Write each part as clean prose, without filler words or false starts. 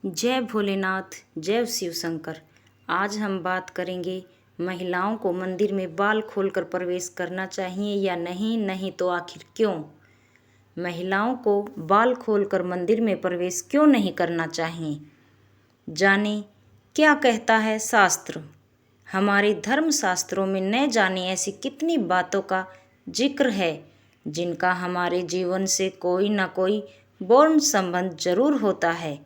जय भोलेनाथ, जय शिव शंकर। आज हम बात करेंगे महिलाओं को मंदिर में बाल खोलकर प्रवेश करना चाहिए या नहीं, नहीं तो आखिर क्यों। महिलाओं को बाल खोलकर मंदिर में प्रवेश क्यों नहीं करना चाहिए, जाने क्या कहता है शास्त्र। हमारे धर्म शास्त्रों में न जाने ऐसी कितनी बातों का जिक्र है जिनका हमारे जीवन से कोई ना कोई गौण संबंध जरूर होता है।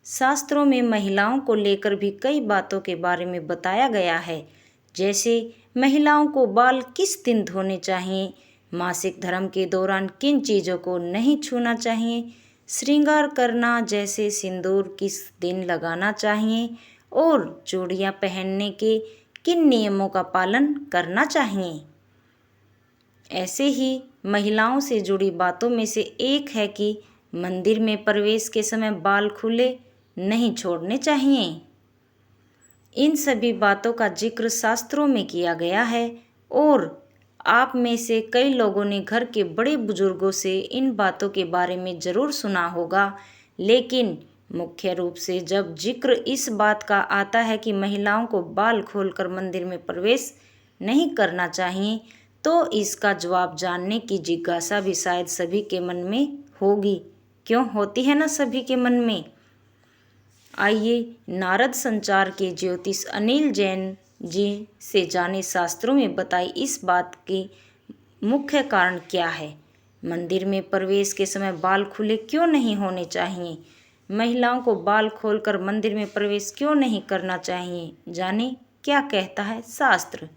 शास्त्रों में महिलाओं को लेकर भी कई बातों के बारे में बताया गया है, जैसे महिलाओं को बाल किस दिन धोने चाहिए, मासिक धर्म के दौरान किन चीज़ों को नहीं छूना चाहिए, श्रृंगार करना जैसे सिंदूर किस दिन लगाना चाहिए और चूड़ियाँ पहनने के किन नियमों का पालन करना चाहिए। ऐसे ही महिलाओं से जुड़ी बातों में से एक है कि मंदिर में प्रवेश के समय बाल खुले नहीं छोड़ने चाहिए। इन सभी बातों का जिक्र शास्त्रों में किया गया है और आप में से कई लोगों ने घर के बड़े बुजुर्गों से इन बातों के बारे में ज़रूर सुना होगा, लेकिन मुख्य रूप से जब जिक्र इस बात का आता है कि महिलाओं को बाल खोलकर मंदिर में प्रवेश नहीं करना चाहिए, तो इसका जवाब जानने की जिज्ञासा भी शायद सभी के मन में होगी। क्यों होती है ना सभी के मन में। आइए नारद संचार के ज्योतिष अनिल जैन जी से जाने शास्त्रों में बताई इस बात के मुख्य कारण क्या है। मंदिर में प्रवेश के समय बाल खुले क्यों नहीं होने चाहिए, महिलाओं को बाल खोलकर मंदिर में प्रवेश क्यों नहीं करना चाहिए, जाने क्या कहता है शास्त्र।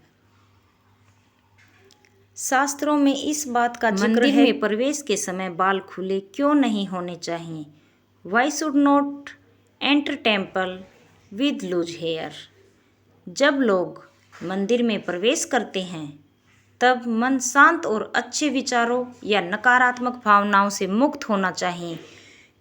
शास्त्रों में इस बात का जिक्र है, मंदिर में प्रवेश के समय बाल खुले क्यों नहीं होने चाहिए। Why should not enter temple with loose hair. जब लोग मंदिर में प्रवेश करते हैं तब मन शांत और अच्छे विचारों या नकारात्मक भावनाओं से मुक्त होना चाहिए,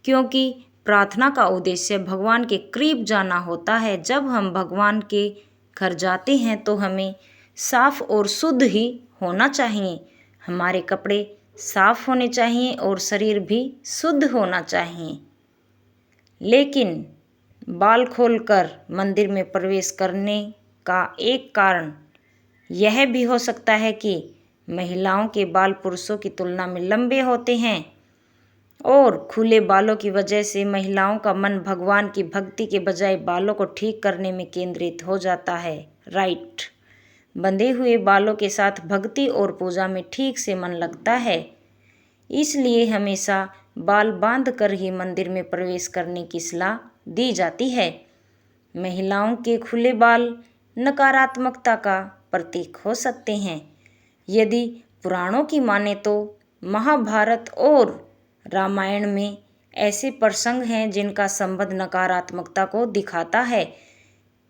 क्योंकि प्रार्थना का उद्देश्य भगवान के करीब जाना होता है। जब हम भगवान के घर जाते हैं तो हमें साफ और शुद्ध ही होना चाहिए। हमारे कपड़े साफ होने चाहिए और शरीर भी शुद्ध होना चाहिए। लेकिन बाल खोलकर मंदिर में प्रवेश करने का एक कारण यह भी हो सकता है कि महिलाओं के बाल पुरुषों की तुलना में लंबे होते हैं और खुले बालों की वजह से महिलाओं का मन भगवान की भक्ति के बजाय बालों को ठीक करने में केंद्रित हो जाता है। राइट, बंधे हुए बालों के साथ भक्ति और पूजा में ठीक से मन लगता है, इसलिए हमेशा बाल बांध कर ही मंदिर में प्रवेश करने की सलाह दी जाती है। महिलाओं के खुले बाल नकारात्मकता का प्रतीक हो सकते हैं। यदि पुराणों की माने तो महाभारत और रामायण में ऐसे प्रसंग हैं जिनका संबंध नकारात्मकता को दिखाता है।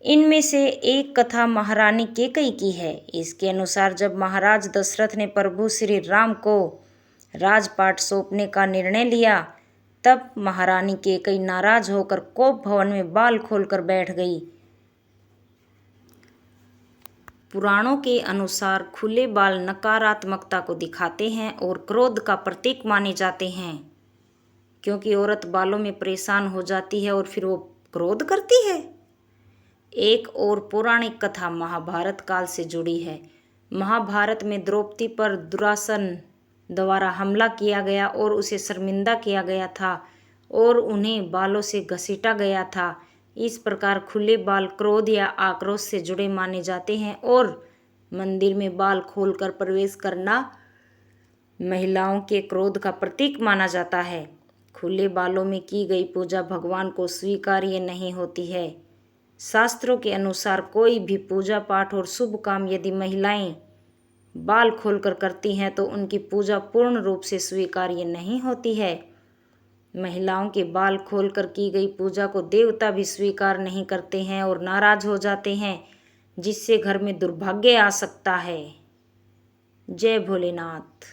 इनमें से एक कथा महारानी कैकेयी की है। इसके अनुसार जब महाराज दशरथ ने प्रभु श्री राम को राजपाट सौंपने का निर्णय लिया, तब महारानी कैकेयी नाराज होकर कोप भवन में बाल खोलकर बैठ गई। पुराणों के अनुसार खुले बाल नकारात्मकता को दिखाते हैं और क्रोध का प्रतीक माने जाते हैं, क्योंकि औरत बालों में परेशान हो जाती है और फिर वो क्रोध करती है। एक और पौराणिक कथा महाभारत काल से जुड़ी है। महाभारत में द्रौपदी पर दुरासन द्वारा हमला किया गया और उसे शर्मिंदा किया गया था और उन्हें बालों से घसीटा गया था। इस प्रकार खुले बाल क्रोध या आक्रोश से जुड़े माने जाते हैं और मंदिर में बाल खोलकर प्रवेश करना महिलाओं के क्रोध का प्रतीक माना जाता है। खुले बालों में की गई पूजा भगवान को स्वीकार्य नहीं होती है। शास्त्रों के अनुसार कोई भी पूजा पाठ और शुभ काम यदि महिलाएं बाल खोलकर करती हैं तो उनकी पूजा पूर्ण रूप से स्वीकार्य नहीं होती है। महिलाओं के बाल खोलकर की गई पूजा को देवता भी स्वीकार नहीं करते हैं और नाराज हो जाते हैं, जिससे घर में दुर्भाग्य आ सकता है। जय भोलेनाथ।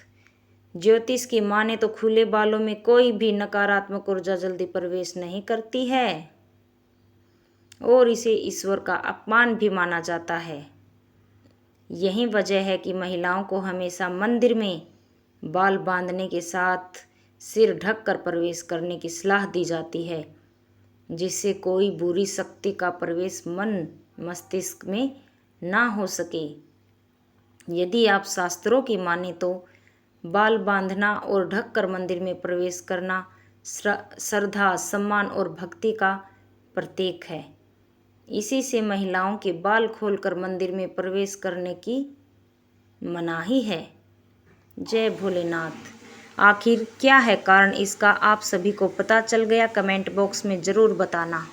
ज्योतिष की माने तो खुले बालों में कोई भी नकारात्मक ऊर्जा जल्दी प्रवेश नहीं करती है और इसे ईश्वर का अपमान भी माना जाता है। यही वजह है कि महिलाओं को हमेशा मंदिर में बाल बांधने के साथ सिर ढककर प्रवेश करने की सलाह दी जाती है। जिससे कोई बुरी शक्ति का प्रवेश मन मस्तिष्क में ना हो सके। यदि आप शास्त्रों की माने तो बाल बांधना और ढककर मंदिर में प्रवेश करना श्रद्धा, सम्मान और भक्ति का प्रतीक है। इसी से महिलाओं के बाल खोलकर मंदिर में प्रवेश करने की मनाही है। जय भोलेनाथ। आखिर क्या है कारण इसका, आप सभी को पता चल गया? कमेंट बॉक्स में ज़रूर बताना।